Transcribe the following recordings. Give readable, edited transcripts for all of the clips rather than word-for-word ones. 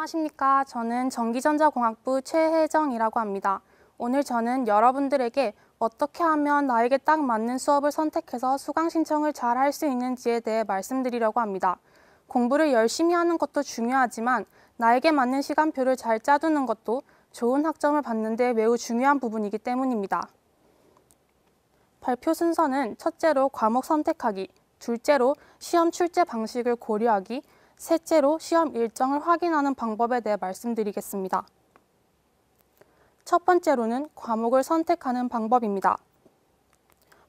안녕하십니까. 저는 전기전자공학부 최혜정이라고 합니다. 오늘 저는 여러분들에게 어떻게 하면 나에게 딱 맞는 수업을 선택해서 수강 신청을 잘 할 수 있는지에 대해 말씀드리려고 합니다. 공부를 열심히 하는 것도 중요하지만 나에게 맞는 시간표를 잘 짜두는 것도 좋은 학점을 받는 데 매우 중요한 부분이기 때문입니다. 발표 순서는 첫째로 과목 선택하기, 둘째로 시험 출제 방식을 고려하기, 셋째로 시험 일정을 확인하는 방법에 대해 말씀드리겠습니다. 첫 번째로는 과목을 선택하는 방법입니다.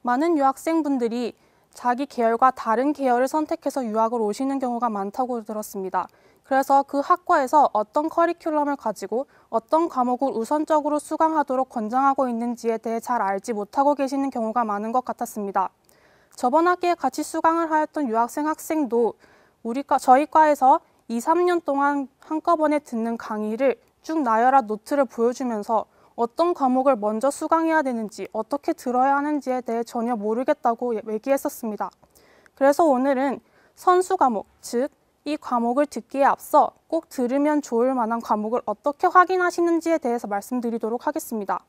많은 유학생분들이 자기 계열과 다른 계열을 선택해서 유학을 오시는 경우가 많다고 들었습니다. 그래서 그 학과에서 어떤 커리큘럼을 가지고 어떤 과목을 우선적으로 수강하도록 권장하고 있는지에 대해 잘 알지 못하고 계시는 경우가 많은 것 같았습니다. 저번 학기에 같이 수강을 하였던 학생도 저희 과에서 2, 3년 동안 한꺼번에 듣는 강의를 쭉 나열한 노트를 보여주면서 어떤 과목을 먼저 수강해야 되는지, 어떻게 들어야 하는지에 대해 전혀 모르겠다고 얘기했었습니다. 그래서 오늘은 선수 과목, 즉 이 과목을 듣기에 앞서 꼭 들으면 좋을 만한 과목을 어떻게 확인하시는지에 대해서 말씀드리도록 하겠습니다.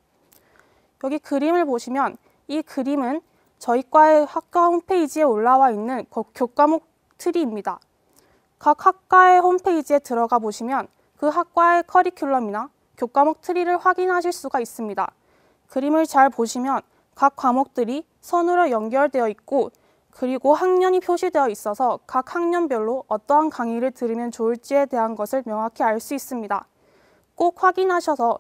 여기 그림을 보시면 이 그림은 저희 과의 학과 홈페이지에 올라와 있는 교과목 트리입니다. 각 학과의 홈페이지에 들어가 보시면 그 학과의 커리큘럼이나 교과목 트리를 확인하실 수가 있습니다. 그림을 잘 보시면 각 과목들이 선으로 연결되어 있고 그리고 학년이 표시되어 있어서 각 학년별로 어떠한 강의를 들으면 좋을지에 대한 것을 명확히 알 수 있습니다. 꼭 확인하셔서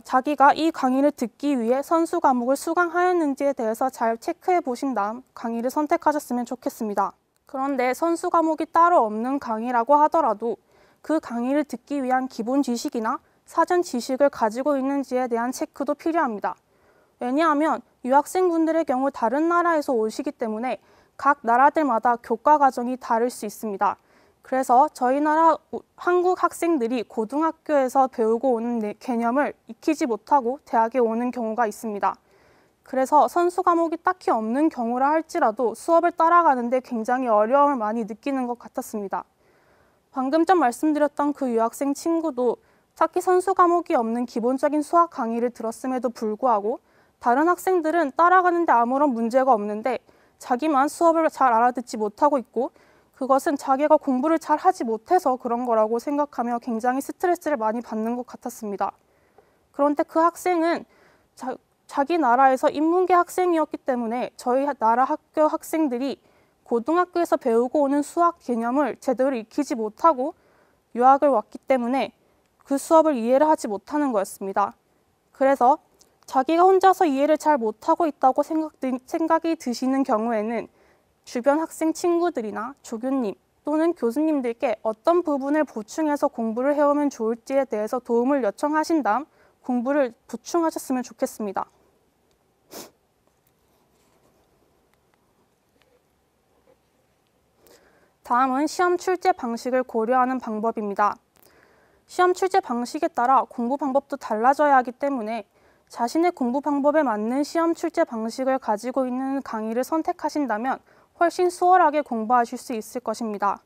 자기가 이 강의를 듣기 위해 선수 과목을 수강하였는지에 대해서 잘 체크해 보신 다음 강의를 선택하셨으면 좋겠습니다. 그런데 선수 과목이 따로 없는 강의라고 하더라도 그 강의를 듣기 위한 기본 지식이나 사전 지식을 가지고 있는지에 대한 체크도 필요합니다. 왜냐하면 유학생분들의 경우 다른 나라에서 오시기 때문에 각 나라들마다 교과 과정이 다를 수 있습니다. 그래서 저희 나라 한국 학생들이 고등학교에서 배우고 오는 개념을 익히지 못하고 대학에 오는 경우가 있습니다. 그래서 선수 과목이 딱히 없는 경우라 할지라도 수업을 따라가는데 굉장히 어려움을 많이 느끼는 것 같았습니다. 방금 전 말씀드렸던 그 유학생 친구도 딱히 선수 과목이 없는 기본적인 수학 강의를 들었음에도 불구하고 다른 학생들은 따라가는데 아무런 문제가 없는데 자기만 수업을 잘 알아듣지 못하고 있고 그것은 자기가 공부를 잘 하지 못해서 그런 거라고 생각하며 굉장히 스트레스를 많이 받는 것 같았습니다. 그런데 그 학생은 자기 나라에서 인문계 학생이었기 때문에 저희 나라 학교 학생들이 고등학교에서 배우고 오는 수학 개념을 제대로 익히지 못하고 유학을 왔기 때문에 그 수업을 이해를 하지 못하는 거였습니다. 그래서 자기가 혼자서 이해를 잘 못하고 있다고 생각이 드시는 경우에는 주변 학생 친구들이나 조교님 또는 교수님들께 어떤 부분을 보충해서 공부를 해오면 좋을지에 대해서 도움을 요청하신 다음 공부를 보충하셨으면 좋겠습니다. 다음은 시험 출제 방식을 고려하는 방법입니다. 시험 출제 방식에 따라 공부 방법도 달라져야 하기 때문에 자신의 공부 방법에 맞는 시험 출제 방식을 가지고 있는 강의를 선택하신다면 훨씬 수월하게 공부하실 수 있을 것입니다.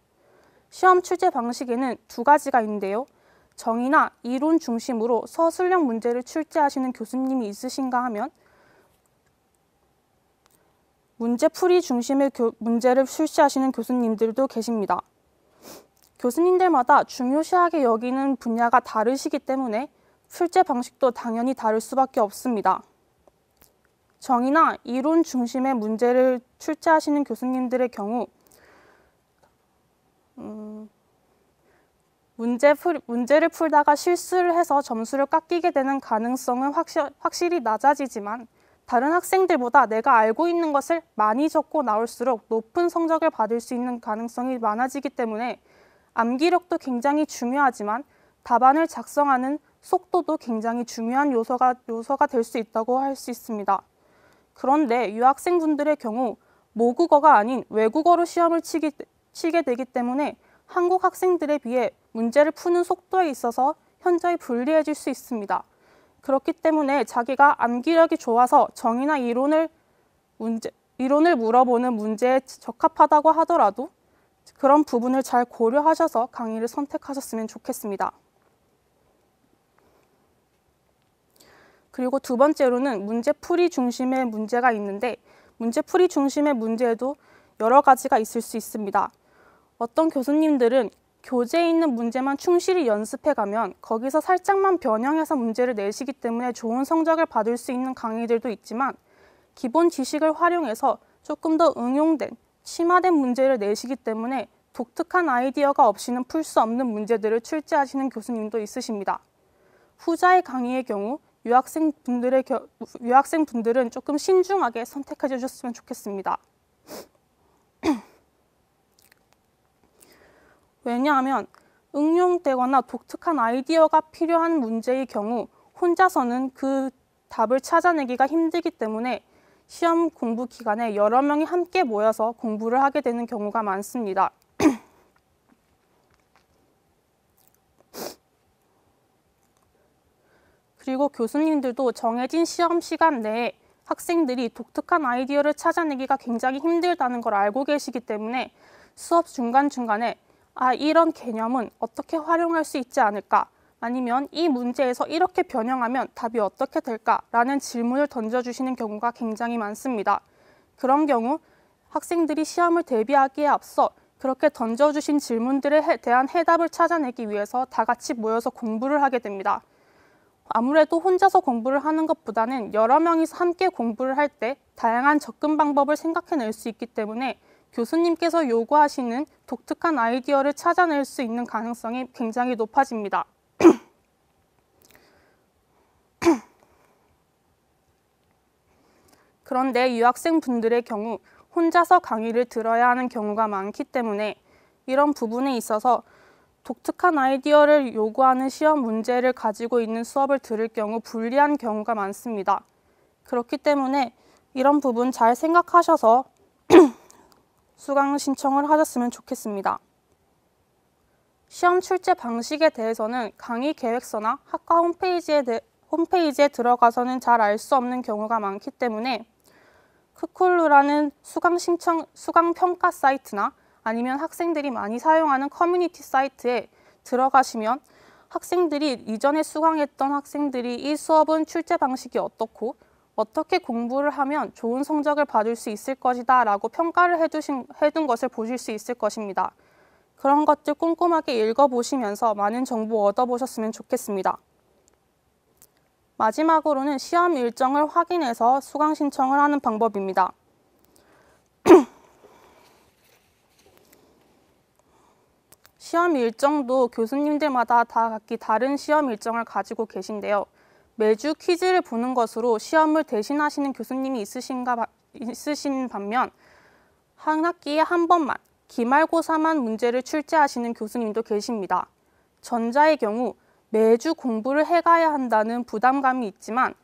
시험 출제 방식에는 두 가지가 있는데요. 정의나 이론 중심으로 서술형 문제를 출제하시는 교수님이 있으신가 하면 문제풀이 중심의 문제를 출제하시는 교수님들도 계십니다. 교수님들마다 중요시하게 여기는 분야가 다르시기 때문에 출제 방식도 당연히 다를 수밖에 없습니다. 정의나 이론 중심의 문제를 출제하시는 교수님들의 경우 문제를 풀다가 실수를 해서 점수를 깎이게 되는 가능성은 확실히 낮아지지만 다른 학생들보다 내가 알고 있는 것을 많이 적고 나올수록 높은 성적을 받을 수 있는 가능성이 많아지기 때문에 암기력도 굉장히 중요하지만 답안을 작성하는 속도도 굉장히 중요한 요소가 될 수 있다고 할 수 있습니다. 그런데 유학생분들의 경우 모국어가 아닌 외국어로 시험을 치게 되기 때문에 한국 학생들에 비해 문제를 푸는 속도에 있어서 현저히 불리해질 수 있습니다. 그렇기 때문에 자기가 암기력이 좋아서 정의나 이론을 물어보는 문제에 적합하다고 하더라도 그런 부분을 잘 고려하셔서 강의를 선택하셨으면 좋겠습니다. 그리고 두 번째로는 문제풀이 중심의 문제가 있는데 문제풀이 중심의 문제에도 여러 가지가 있을 수 있습니다. 어떤 교수님들은 교재에 있는 문제만 충실히 연습해가면 거기서 살짝만 변형해서 문제를 내시기 때문에 좋은 성적을 받을 수 있는 강의들도 있지만 기본 지식을 활용해서 조금 더 응용된, 심화된 문제를 내시기 때문에 독특한 아이디어가 없이는 풀 수 없는 문제들을 출제하시는 교수님도 있으십니다. 후자의 강의의 경우 유학생분들은 조금 신중하게 선택해 주셨으면 좋겠습니다. 왜냐하면 응용되거나 독특한 아이디어가 필요한 문제의 경우 혼자서는 그 답을 찾아내기가 힘들기 때문에 시험 공부 기간에 여러 명이 함께 모여서 공부를 하게 되는 경우가 많습니다. 그리고 교수님들도 정해진 시험 시간 내에 학생들이 독특한 아이디어를 찾아내기가 굉장히 힘들다는 걸 알고 계시기 때문에 수업 중간중간에 이런 개념은 어떻게 활용할 수 있지 않을까? 아니면 이 문제에서 이렇게 변형하면 답이 어떻게 될까? 라는 질문을 던져주시는 경우가 굉장히 많습니다. 그런 경우 학생들이 시험을 대비하기에 앞서 그렇게 던져주신 질문들에 대한 해답을 찾아내기 위해서 다 같이 모여서 공부를 하게 됩니다. 아무래도 혼자서 공부를 하는 것보다는 여러 명이서 함께 공부를 할 때 다양한 접근 방법을 생각해낼 수 있기 때문에 교수님께서 요구하시는 독특한 아이디어를 찾아낼 수 있는 가능성이 굉장히 높아집니다. 그런데 유학생분들의 경우 혼자서 강의를 들어야 하는 경우가 많기 때문에 이런 부분에 있어서 독특한 아이디어를 요구하는 시험 문제를 가지고 있는 수업을 들을 경우 불리한 경우가 많습니다. 그렇기 때문에 이런 부분 잘 생각하셔서 수강 신청을 하셨으면 좋겠습니다. 시험 출제 방식에 대해서는 강의 계획서나 학과 홈페이지에 들어가서는 잘 알 수 없는 경우가 많기 때문에 크쿨루라는 수강 평가 사이트나 아니면 학생들이 많이 사용하는 커뮤니티 사이트에 들어가시면 학생들이 이전에 수강했던 학생들이 이 수업은 출제 방식이 어떻고 어떻게 공부를 하면 좋은 성적을 받을 수 있을 것이다 라고 평가를 해둔 것을 보실 수 있을 것입니다. 그런 것들 꼼꼼하게 읽어보시면서 많은 정보 얻어보셨으면 좋겠습니다. 마지막으로는 시험 일정을 확인해서 수강 신청을 하는 방법입니다. 시험 일정도 교수님들마다 다 각기 다른 시험 일정을 가지고 계신데요. 매주 퀴즈를 보는 것으로 시험을 대신하시는 교수님이 있으신 반면 한 학기에 한 번만 기말고사만 문제를 출제하시는 교수님도 계십니다. 전자의 경우 매주 공부를 해가야 한다는 부담감이 있지만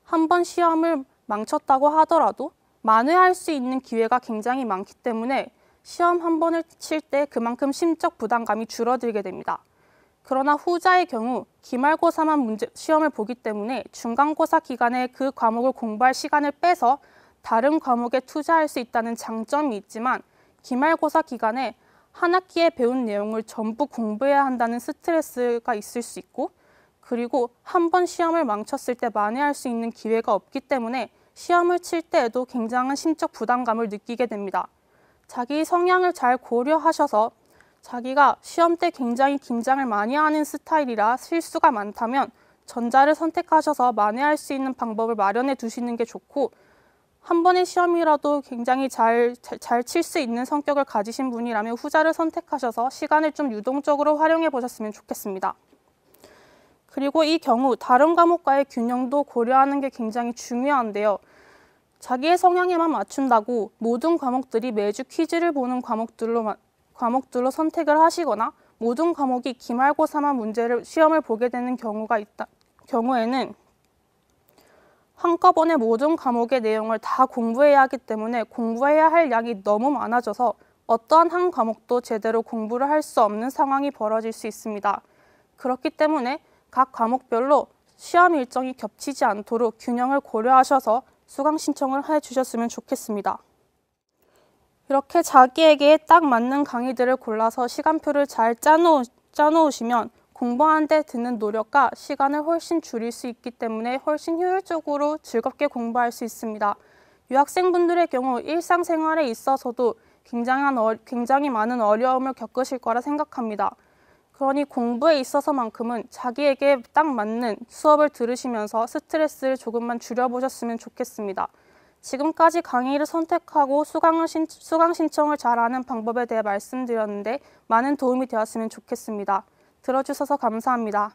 한 번 시험을 망쳤다고 하더라도 만회할 수 있는 기회가 굉장히 많기 때문에 시험 한 번을 칠 때 그만큼 심적 부담감이 줄어들게 됩니다. 그러나 후자의 경우 기말고사만 시험을 보기 때문에 중간고사 기간에 그 과목을 공부할 시간을 빼서 다른 과목에 투자할 수 있다는 장점이 있지만 기말고사 기간에 한 학기에 배운 내용을 전부 공부해야 한다는 스트레스가 있을 수 있고 그리고 한 번 시험을 망쳤을 때 만회할 수 있는 기회가 없기 때문에 시험을 칠 때에도 굉장한 심적 부담감을 느끼게 됩니다. 자기 성향을 잘 고려하셔서 자기가 시험 때 굉장히 긴장을 많이 하는 스타일이라 실수가 많다면 전자를 선택하셔서 만회할 수 있는 방법을 마련해 두시는 게 좋고 한 번의 시험이라도 굉장히 잘 칠 수 있는 성격을 가지신 분이라면 후자를 선택하셔서 시간을 좀 유동적으로 활용해 보셨으면 좋겠습니다. 그리고 이 경우 다른 과목과의 균형도 고려하는 게 굉장히 중요한데요. 자기의 성향에만 맞춘다고 모든 과목들이 매주 퀴즈를 보는 과목들로 선택을 하시거나 모든 과목이 기말고사만 시험을 보게 되는 경우에는 한꺼번에 모든 과목의 내용을 다 공부해야 하기 때문에 공부해야 할 양이 너무 많아져서 어떠한 한 과목도 제대로 공부를 할 수 없는 상황이 벌어질 수 있습니다. 그렇기 때문에 각 과목별로 시험 일정이 겹치지 않도록 균형을 고려하셔서 수강 신청을 해주셨으면 좋겠습니다. 이렇게 자기에게 딱 맞는 강의들을 골라서 시간표를 잘 짜놓으시면 공부하는 데 드는 노력과 시간을 훨씬 줄일 수 있기 때문에 훨씬 효율적으로 즐겁게 공부할 수 있습니다. 유학생분들의 경우 일상생활에 있어서도 굉장히 많은 어려움을 겪으실 거라 생각합니다. 그러니 공부에 있어서만큼은 자기에게 딱 맞는 수업을 들으시면서 스트레스를 조금만 줄여보셨으면 좋겠습니다. 지금까지 강의를 선택하고 수강 신청을 잘하는 방법에 대해 말씀드렸는데 많은 도움이 되었으면 좋겠습니다. 들어주셔서 감사합니다.